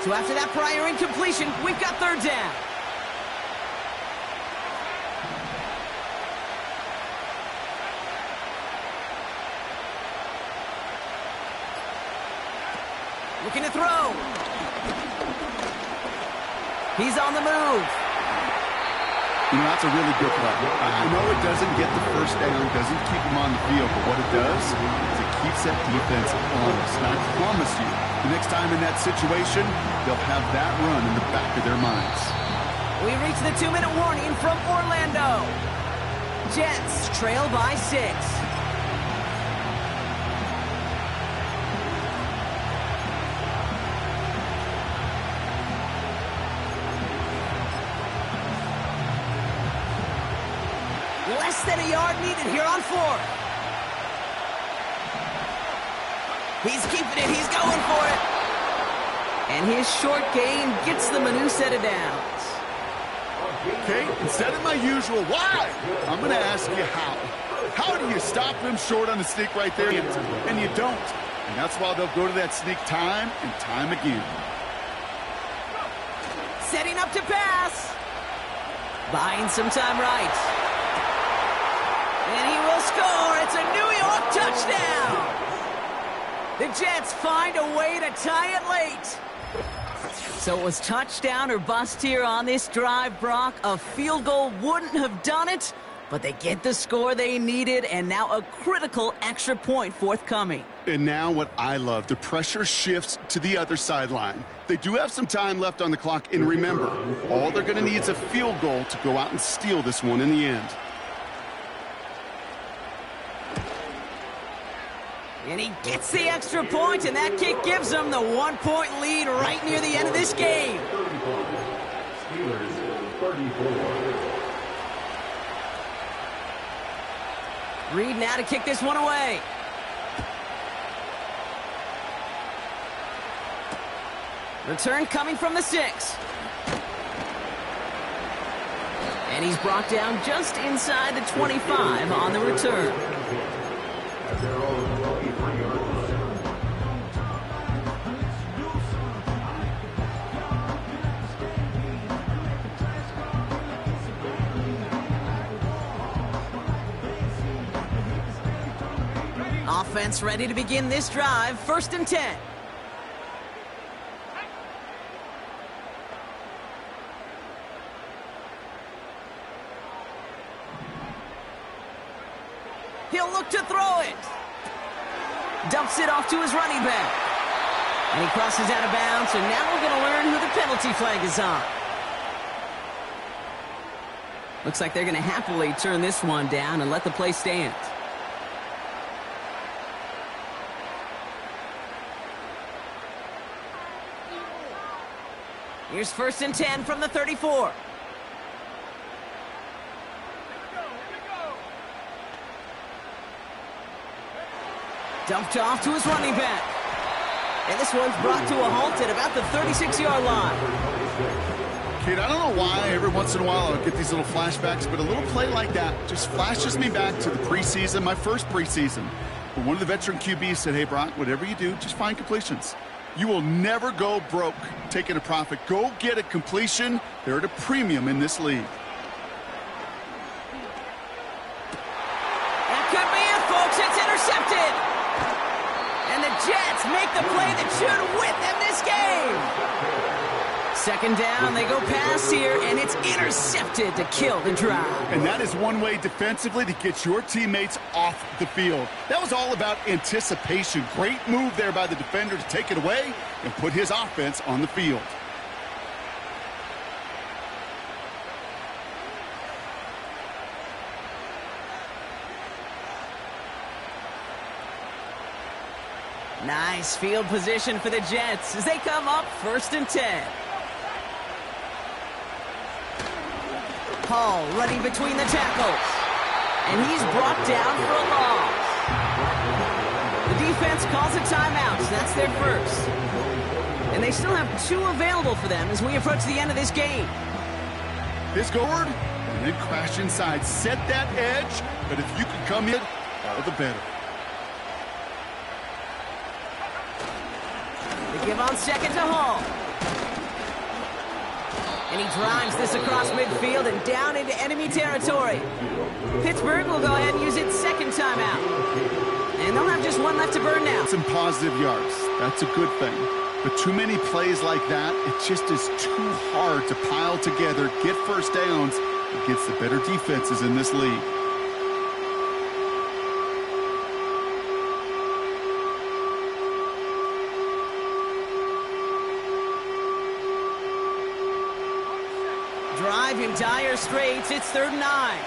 So after that prior incompletion, we've got third down. Looking to throw. He's on the move. You know, that's a really good play. I know it doesn't get the first down, doesn't keep them on the field, but what it does is it keeps that defense honest. And I promise you, the next time in that situation, they'll have that run in the back of their minds. We reach the 2-minute warning from Orlando. Jets trail by 6. Less than a yard needed here on 4th. He's keeping it. He's going for it. And his short gain gets them a new set of downs. Okay, instead of my usual why, I'm going to ask you how. How do you stop them short on the sneak right there? And you don't. And that's why they'll go to that sneak time and time again. Setting up to pass. Buying some time right. And he will score. It's a New York touchdown. The Jets find a way to tie it late. So it was touchdown or bust here on this drive, Brock. A field goal wouldn't have done it, but they get the score they needed, and now a critical extra point forthcoming. And now what I love, the pressure shifts to the other sideline. They do have some time left on the clock, and remember, all they're going to need is a field goal to go out and steal this one in the end. And he gets the extra point, and that kick gives them the 1-point lead right near the end of this game. Reed now to kick this one away. Return coming from the 6. And he's brought down just inside the 25 on the return. Offense ready to begin this drive. 1st and 10. He'll look to throw it. Dumps it off to his running back. And he crosses out of bounds, and now we're going to learn who the penalty flag is on. Looks like they're going to happily turn this one down and let the play stand. Here's 1st and 10 from the 34. Dumped off to his running back. And this one's brought to a halt at about the 36-yard line. Kid, I don't know why every once in a while I'll get these little flashbacks, but a little play like that just flashes me back to the preseason, my first preseason. But one of the veteran QBs said, hey, Brock, whatever you do, just find completions. You will never go broke taking a profit. Go get a completion. They're at a premium in this league. That could be it, folks. It's intercepted. And the Jets make the play that should win them this game. 2nd down, they go pass here, and it's intercepted to kill the drive. And that is one way defensively to get your teammates off the field. That was all about anticipation. Great move there by the defender to take it away and put his offense on the field. Nice field position for the Jets as they come up 1st and 10. Hall running between the tackles. And he's brought down for a loss. The defense calls a timeout, so that's their first. And they still have 2 available for them as we approach the end of this game. This forward, and then crash inside. Set that edge, but if you can come in, all the better. They give on 2nd to Hall. And he drives this across midfield and down into enemy territory. Pittsburgh will go ahead and use its second timeout. And they'll have just one left to burn now. Some positive yards. That's a good thing. But too many plays like that, it just is too hard to pile together, get first downs against the better defenses in this league. Drive in dire straits. It's 3rd and 9.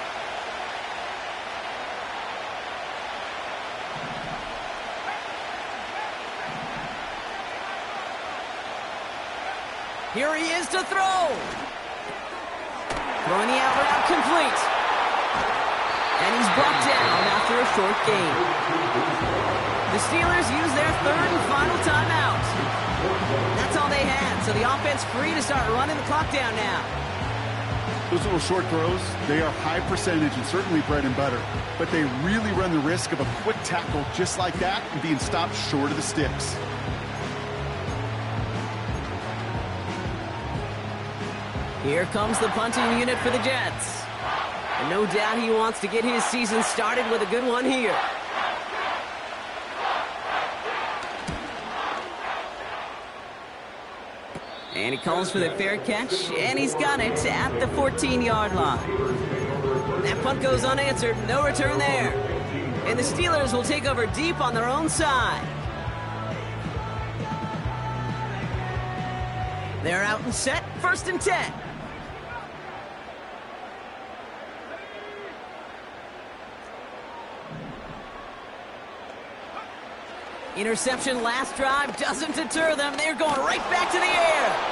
Here he is to throw. Throwing the out route complete. And he's brought down after a short gain. The Steelers use their 3rd and final timeout. That's all they had, so the offense free to start running the clock down now. Those little short throws, they are high percentage and certainly bread and butter. But they really run the risk of a quick tackle just like that and being stopped short of the sticks. Here comes the punting unit for the Jets. And no doubt he wants to get his season started with a good one here. And he calls for the fair catch, and he's got it at the 14-yard line. That punt goes unanswered, no return there. And the Steelers will take over deep on their own side. They're out and set, 1st and 10. Interception last drive doesn't deter them. They're going right back to the air.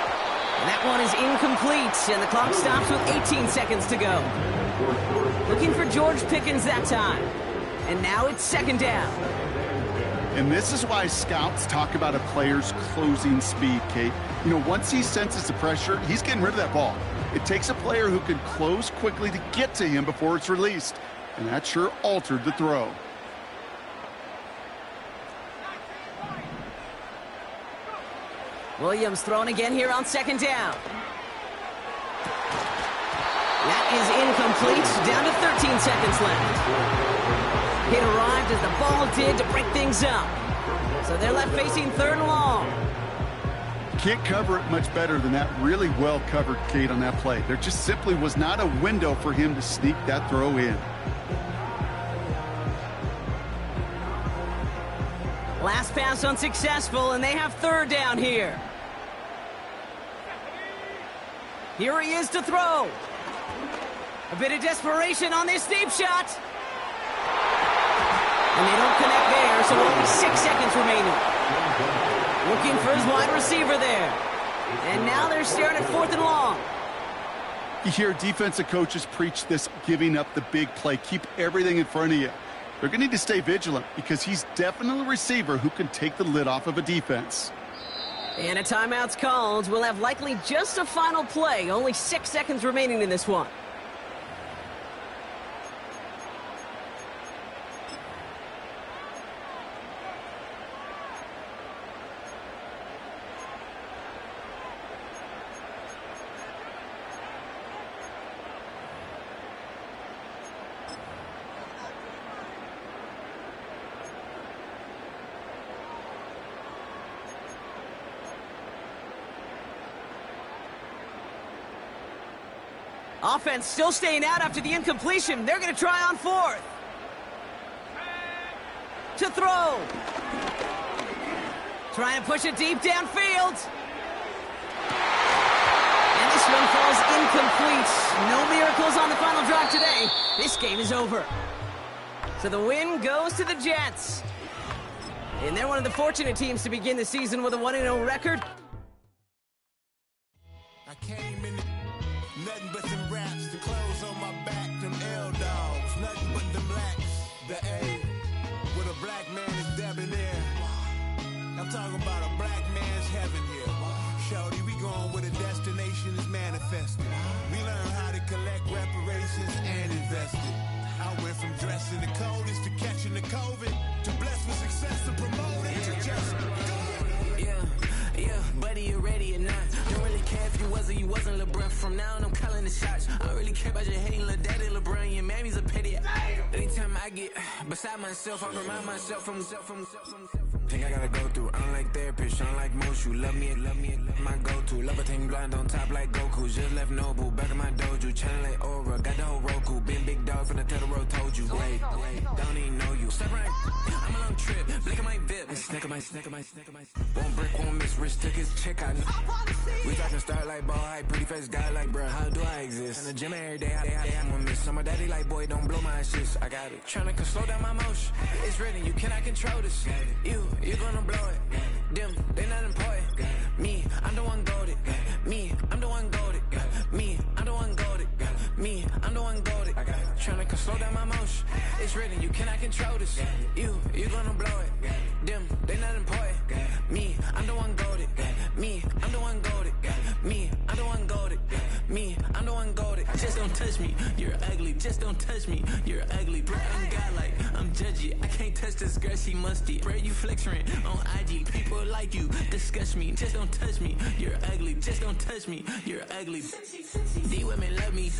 And that one is incomplete, and the clock stops with 18 seconds to go. Looking for George Pickens that time. And now it's 2nd down. And this is why scouts talk about a player's closing speed, Kate. You know, once he senses the pressure, he's getting rid of that ball. It takes a player who can close quickly to get to him before it's released. And that sure altered the throw. Williams thrown again here on 2nd down. That is incomplete. Down to 13 seconds left. It arrived as the ball did to break things up. So they're left facing 3rd and long. Can't cover it much better than that really well covered, Kate, on that play. There just simply was not a window for him to sneak that throw in. Last pass unsuccessful, and they have 3rd down here. Here he is to throw. A bit of desperation on this deep shot. And they don't connect there, so only 6 seconds remaining. Looking for his wide receiver there. And now they're staring at 4th and long. You hear defensive coaches preach this giving up the big play. Keep everything in front of you. They're going to need to stay vigilant because he's definitely a receiver who can take the lid off of a defense. And a timeout's called. We'll have likely just a final play. Only 6 seconds remaining in this one. Offense still staying out after the incompletion. They're going to try on 4th. To throw. Trying to push it deep downfield. And this one falls incomplete. No miracles on the final drive today. This game is over. So the win goes to the Jets. And they're one of the fortunate teams to begin the season with a 1-0 record. I came in nothing but them raps, the clothes on my back, them L-dogs, nothing but them blacks. The A, with a black man is debonair. I'm talking about a black man's heaven here. Shorty, we going where the destination is manifested. We learn how to collect reparations and invest it. I went from dressing the coldest to catching the COVID, to blessed with success and promoting to just go. Yeah, buddy, you ready or not? Don't really care if you was or you wasn't LeBron from from now on, I'm calling the shots. I don't really care about your hating, little daddy, LeBron, your mammy's a pity. Anytime I get beside myself, I remind myself from Think I gotta go through. I don't like therapists, I don't like most. You love me, my go-to. Love a team blind on top like Goku. Just left Nobu, back in my dojo. Channel like Aura, got the whole Roku. Been big dog from the Tether Road, told you. Wait, don't even know you. Step right, I'm a long trip. Blink of my VIP. Snack of my. One brick, one miss. Rich took his check out. We talking start like ball hype. Pretty face guy like, bruh, how do I exist? In the gym every day, I'm gonna miss. My daddy like, boy, don't blow my assist. I got it. Tryna slow down my motion. It's written, you cannot control this. You gonna blow it. Them, they not important. Me, I'm the one goated. Me, I'm the one goated. Me, I'm the one goated. Me, I'm the one goated. Tryna slow down my motion. It's written, you cannot control this. You gonna blow it. Them, they not important. Me, I'm the one goated. Me, I'm the one goated. Me, I'm the one goated. Me, I'm the one goated. Just don't touch me, you're ugly. Just don't touch me, you're ugly. Bro, I'm godlike, I'm judgy. I can't touch this girl, she musty. Bro, you flexing on IG. People like you disgust me. Just don't touch me, you're ugly. Just don't touch me, you're ugly. These women love me.